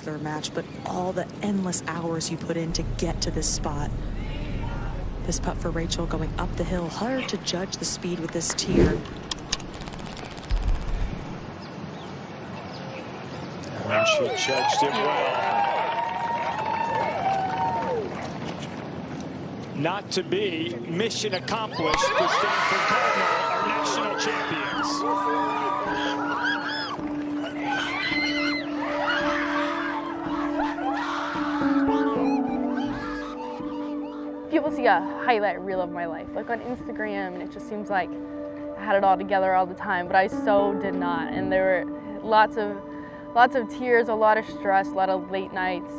particular match, but all the endless hours you put in to get to this spot. This putt for Rachel going up the hill. Hard to judge the speed with this tier. And she judged it well. Not to be mission accomplished. The Stanford Cardinal are national champions. People see a highlight reel of my life, like on Instagram, and it just seems like I had it all together all the time, but I so did not. And there were lots of tears, a lot of stress, a lot of late nights.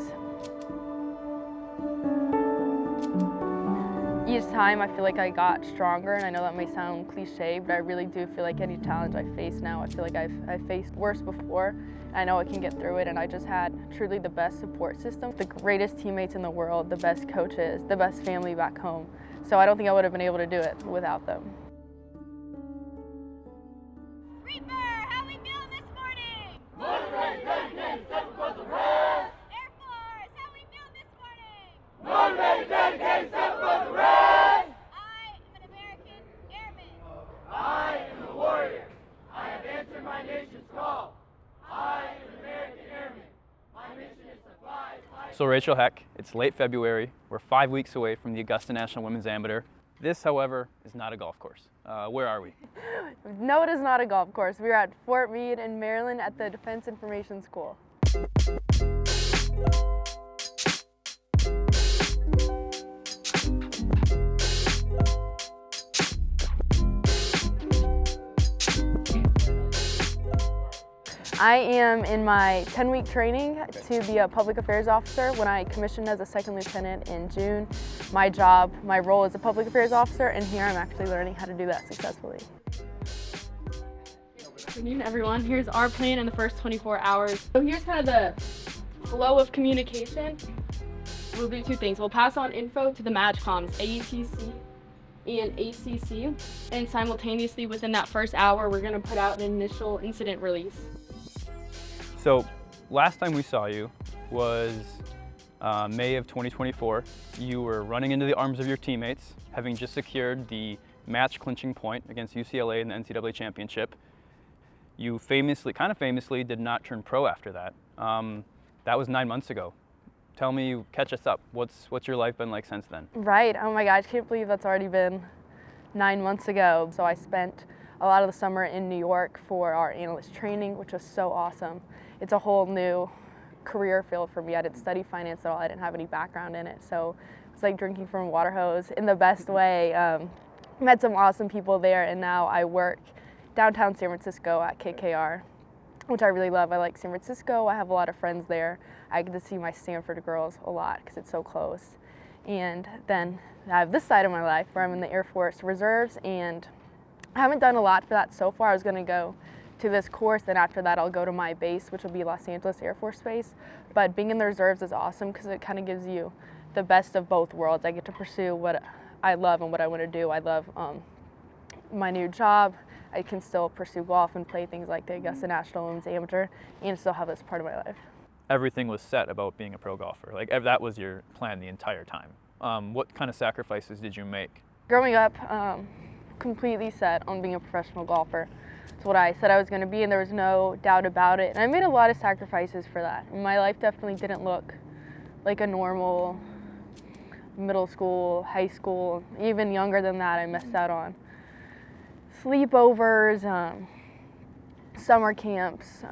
Each time I feel like I got stronger, and I know that may sound cliche, but I really do feel like any challenge I face now, I feel like I've faced worse before. I know I can get through it, and I just had truly the best support system, the greatest teammates in the world, the best coaches, the best family back home. So I don't think I would have been able to do it without them. Reaper, how we feeling this morning? Motivated, dedicated, step above the rest. Air Force, how we feeling this morning? Motivated, dedicated, step above the rest. I am an American airman. I am a warrior. I have answered my nation's call. I am an American airman. My mission is to fly. So Rachel Heck, it's late February. We're 5 weeks away from the Augusta National Women's Amateur. This, however, is not a golf course. Where are we? No, it is not a golf course. We're at Fort Meade in Maryland at the Defense Information School. I am in my 10-week training to be a public affairs officer. When I commissioned as a second lieutenant in June, my role is a public affairs officer, and here I'm actually learning how to do that successfully. Good afternoon, everyone. Here's our plan in the first 24 hours. So here's kind of the flow of communication. We'll do two things. We'll pass on info to the MAGCOMs, AETC and ACC, and simultaneously within that first hour, we're going to put out an initial incident release. So last time we saw you was May of 2024. You were running into the arms of your teammates, having just secured the match clinching point against UCLA in the NCAA championship. You kind of famously did not turn pro after that. That was 9 months ago. Tell me, catch us up. What's your life been like since then? Right, oh my God, I can't believe that's already been 9 months ago. So I spent a lot of the summer in New York for our analyst training, which was so awesome. It's a whole new career field for me. I didn't study finance at all. I didn't have any background in it. So it's like drinking from a water hose in the best way. Met some awesome people there, and now I work downtown San Francisco at KKR, which I really love. I like San Francisco. I have a lot of friends there. I get to see my Stanford girls a lot because it's so close. And then I have this side of my life where I'm in the Air Force Reserves, and I haven't done a lot for that so far. I was going to go to this course, then after that I'll go to my base, which will be Los Angeles Air Force Base. But being in the reserves is awesome because it kind of gives you the best of both worlds. I get to pursue what I love and what I want to do. I love my new job. I can still pursue golf and play things like the Augusta National Women's Amateur and still have this part of my life. Everything was set about being a pro golfer. Like that was your plan the entire time. What kind of sacrifices did you make? Growing up, completely set on being a professional golfer. It's what I said I was going to be, and there was no doubt about it. And I made a lot of sacrifices for that. My life definitely didn't look like a normal middle school, high school, even younger than that. I missed out on sleepovers, summer camps.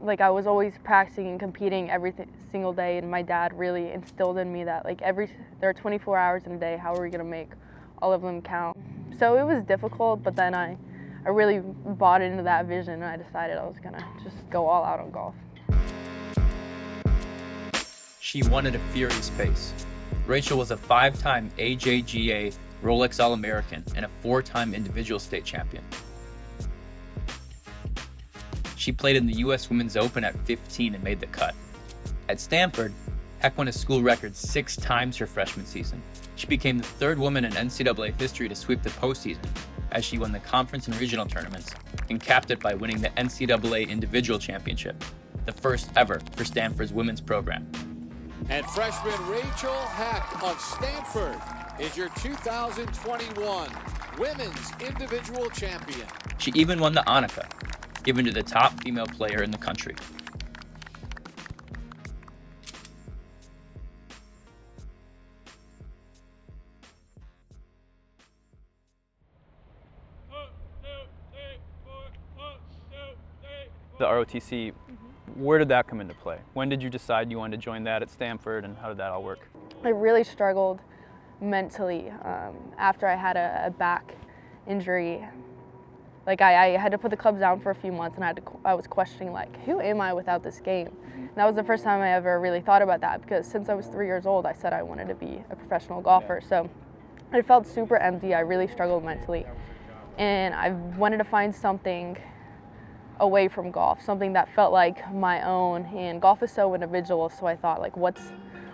Like I was always practicing and competing every single day, and my dad really instilled in me that like there are 24 hours in a day. How are we going to make all of them count? So it was difficult, but then I really bought into that vision, and I decided I was gonna just go all out on golf. She won at a furious pace. Rachel was a 5-time AJGA Rolex All-American and a 4-time individual state champion. She played in the U.S. Women's Open at 15 and made the cut. At Stanford, Heck won a school record 6 times her freshman season. She became the 3rd woman in NCAA history to sweep the postseason, as she won the conference and regional tournaments and capped it by winning the NCAA individual championship. the first ever for Stanford's women's program. And freshman Rachel Heck of Stanford is your 2021 Women's Individual Champion. She even won the Annika, given to the top female player in the country. The ROTC, where did that come into play? When did you decide you wanted to join that at Stanford, and how did that all work? I really struggled mentally after I had a back injury. Like I had to put the clubs down for a few months, and I was questioning, like, who am I without this game? And that was the first time I ever really thought about that, because since I was 3 years old, I said I wanted to be a professional golfer. So it felt super empty. I really struggled mentally, and I wanted to find something away from golf, something that felt like my own. And golf is so individual, so I thought, like, what's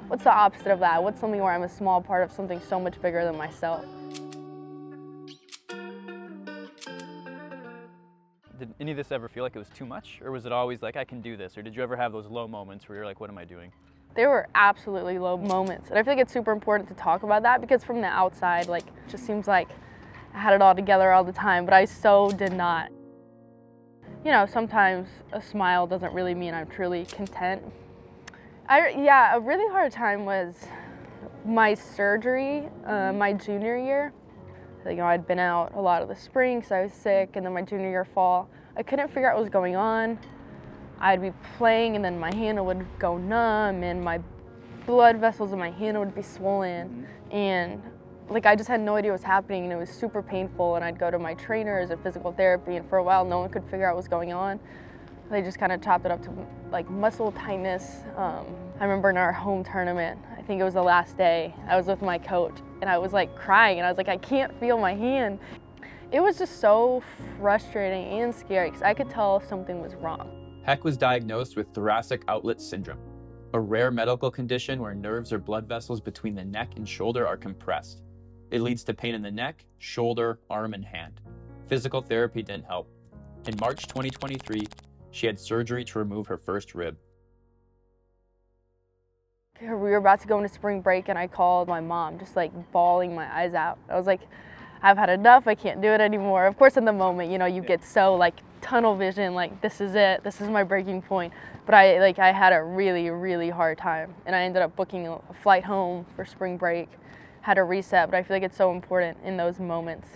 the opposite of that? What's something where I'm a small part of something so much bigger than myself? Did any of this ever feel like it was too much, or was it always like, I can do this? Or did you ever have those low moments where you're like, what am I doing? There were absolutely low moments, and I feel like it's super important to talk about that, because from the outside, like, it just seems like I had it all together all the time, but I so did not. You know, sometimes a smile doesn't really mean I'm truly content. Yeah, a really hard time was my surgery my junior year. You know, I'd been out a lot of the spring because I was sick, and then my junior year fall, I couldn't figure out what was going on. I'd be playing, and then my hand would go numb, and my blood vessels in my hand would be swollen, and like I just had no idea what was happening, and it was super painful. And I'd go to my trainers and physical therapy, and for a while no one could figure out what was going on. They just kind of chopped it up to like muscle tightness. I remember in our home tournament, I think it was the last day, I was with my coach, and I was like crying, and I was like, I can't feel my hand. It was just so frustrating and scary, because I could tell something was wrong. Heck was diagnosed with thoracic outlet syndrome, a rare medical condition where nerves or blood vessels between the neck and shoulder are compressed. It leads to pain in the neck, shoulder, arm, and hand. Physical therapy didn't help. In March 2023, she had surgery to remove her first rib. We were about to go into spring break, and I called my mom, just like bawling my eyes out. I was like, I've had enough, I can't do it anymore. Of course, in the moment, you know, you get so like tunnel vision, like this is it, this is my breaking point. But I had a really, really hard time, and I ended up booking a flight home for spring break, had a reset. But I feel like it's so important in those moments.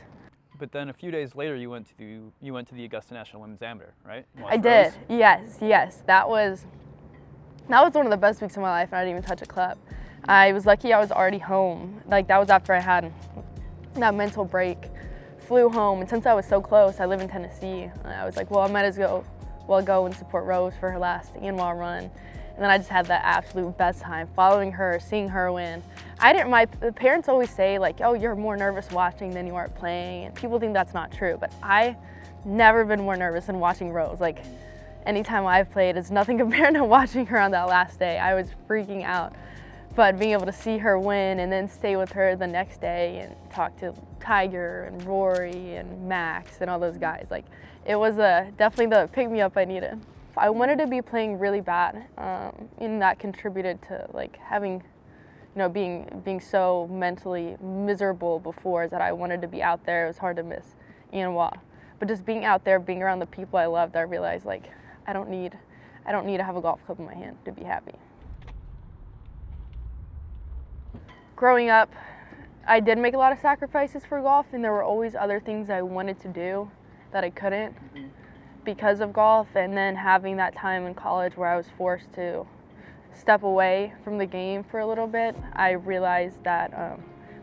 But then a few days later, you went to the Augusta National Women's Amateur, right? I did. Yes. That was one of the best weeks of my life, and I didn't even touch a club. I was lucky I was already home. Like, that was after I had that mental break. Flew home, and since I was so close, I live in Tennessee, I was like, well, I might as well go and support Rose for her last annual run. And then I just had the absolute best time following her, seeing her win. My parents always say, like, oh, you're more nervous watching than you are playing, and people think that's not true, but I never been more nervous than watching Rose. Like, anytime I've played, it's nothing compared to watching her on that last day. I was freaking out. But being able to see her win and then stay with her the next day and talk to Tiger and Rory and Max and all those guys, like, it was definitely the pick-me-up I needed. I wanted to be playing really bad, and that contributed to like having, you know, being so mentally miserable before, is that I wanted to be out there. It was hard to miss Anwa, but just being out there, being around the people I loved, I realized, like, I don't need to have a golf club in my hand to be happy. Growing up, I did make a lot of sacrifices for golf, and there were always other things I wanted to do that I couldn't because of golf. And then having that time in college where I was forced to step away from the game for a little bit, I realized that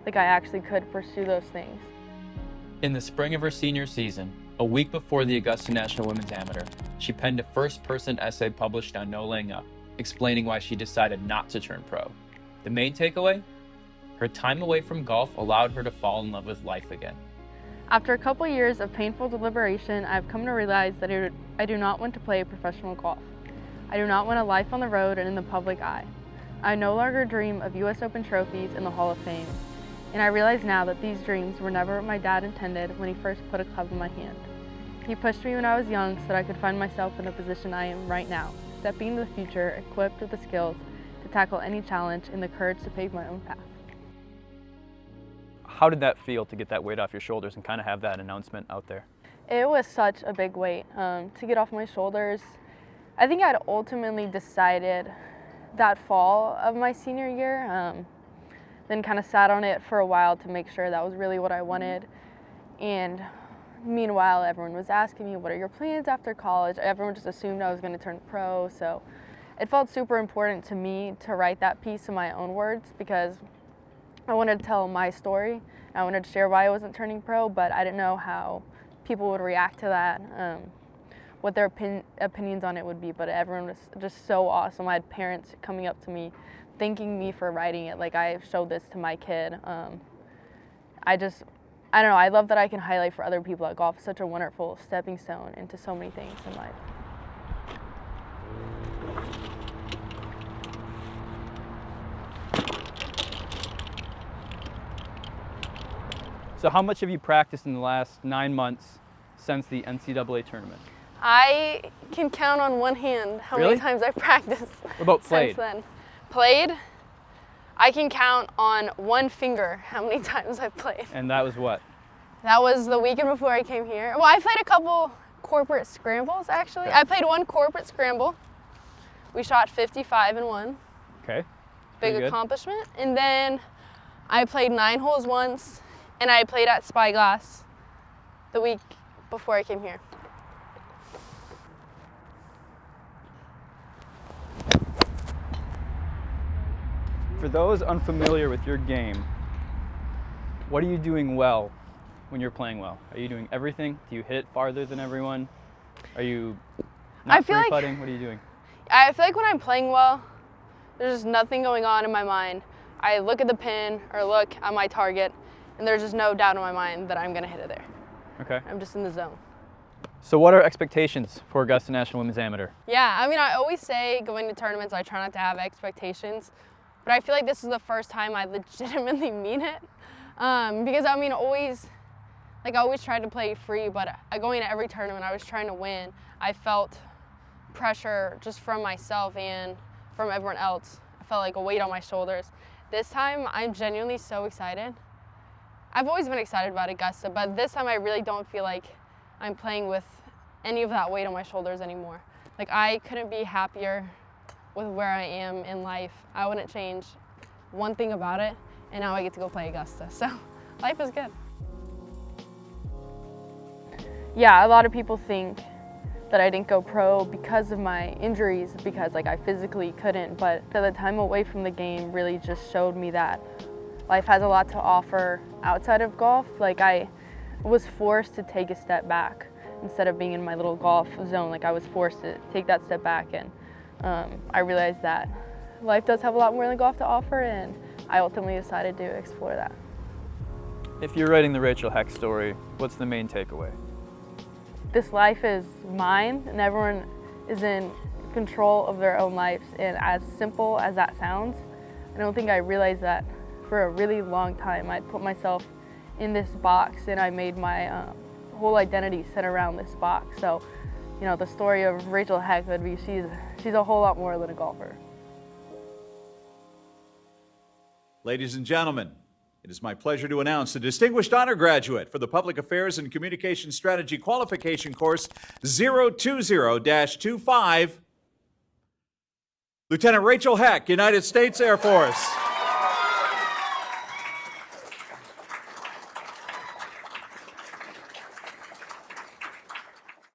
like I actually could pursue those things. In the spring of her senior season, a week before the Augusta National Women's Amateur, she penned a first-person essay published on No Laying Up, explaining why she decided not to turn pro. The main takeaway? Her time away from golf allowed her to fall in love with life again. After a couple years of painful deliberation, I've come to realize that I do not want to play professional golf. I do not want a life on the road and in the public eye. I no longer dream of US Open trophies and the Hall of Fame. And I realize now that these dreams were never what my dad intended when he first put a club in my hand. He pushed me when I was young so that I could find myself in the position I am right now, stepping into the future equipped with the skills to tackle any challenge and the courage to pave my own path. How did that feel to get that weight off your shoulders and kind of have that announcement out there? It was such a big weight to get off my shoulders. I think I'd ultimately decided that fall of my senior year, then kind of sat on it for a while to make sure that was really what I wanted. And meanwhile, everyone was asking me, what are your plans after college? Everyone just assumed I was going to turn pro, so it felt super important to me to write that piece in my own words because I wanted to tell my story. I wanted to share why I wasn't turning pro, but I didn't know how people would react to that, what their opinions on it would be, but everyone was just so awesome. I had parents coming up to me, thanking me for writing it, like I showed this to my kid. I don't know, I love that I can highlight for other people that golf is such a wonderful stepping stone into so many things in life. So how much have you practiced in the last 9 months since the NCAA tournament? I can count on one hand how Really? many times I've practiced What about played? since then. Played? I can count on one finger how many times I've played. And that was what? That was the weekend before I came here. Well, I played a couple corporate scrambles, actually. Okay. I played one corporate scramble. We shot 55 and won. Okay. Big Pretty good. accomplishment. And then I played 9 holes once, and I played at Spyglass the week before I came here. For those unfamiliar with your game, what are you doing well when you're playing well? Are you doing everything? Do you hit it farther than everyone? Are you not free putting? What are you doing? I feel like when I'm playing well, there's just nothing going on in my mind. I look at the pin or look at my target, and there's just no doubt in my mind that I'm going to hit it there. Okay. I'm just in the zone. So what are expectations for Augusta National Women's Amateur? Yeah, I mean, I always say going to tournaments, I try not to have expectations, but I feel like this is the first time I legitimately mean it. Because I mean, I always tried to play free, but going to every tournament, I was trying to win. I felt pressure just from myself and from everyone else. I felt like a weight on my shoulders. This time, I'm genuinely so excited. I've always been excited about Augusta, but this time I really don't feel like I'm playing with any of that weight on my shoulders anymore. Like, I couldn't be happier with where I am in life. I wouldn't change one thing about it, and now I get to go play Augusta. So life is good. Yeah, a lot of people think that I didn't go pro because of my injuries, because like I physically couldn't, but the time away from the game really just showed me that life has a lot to offer outside of golf. Like, I was forced to take a step back instead of being in my little golf zone. Like, I was forced to take that step back, and I realized that life does have a lot more than golf to offer, and I ultimately decided to explore that. If you're writing the Rachel Heck story, what's the main takeaway? This life is mine, and everyone is in control of their own lives, and as simple as that sounds, I don't think I realized that for a really long time. I'd put myself in this box, and I made my whole identity set around this box. So, you know, the story of Rachel Heck would be she's a whole lot more than a golfer. Ladies and gentlemen, it is my pleasure to announce the Distinguished Honor Graduate for the Public Affairs and Communication Strategy Qualification Course 020-25, Lieutenant Rachel Heck, United States Air Force.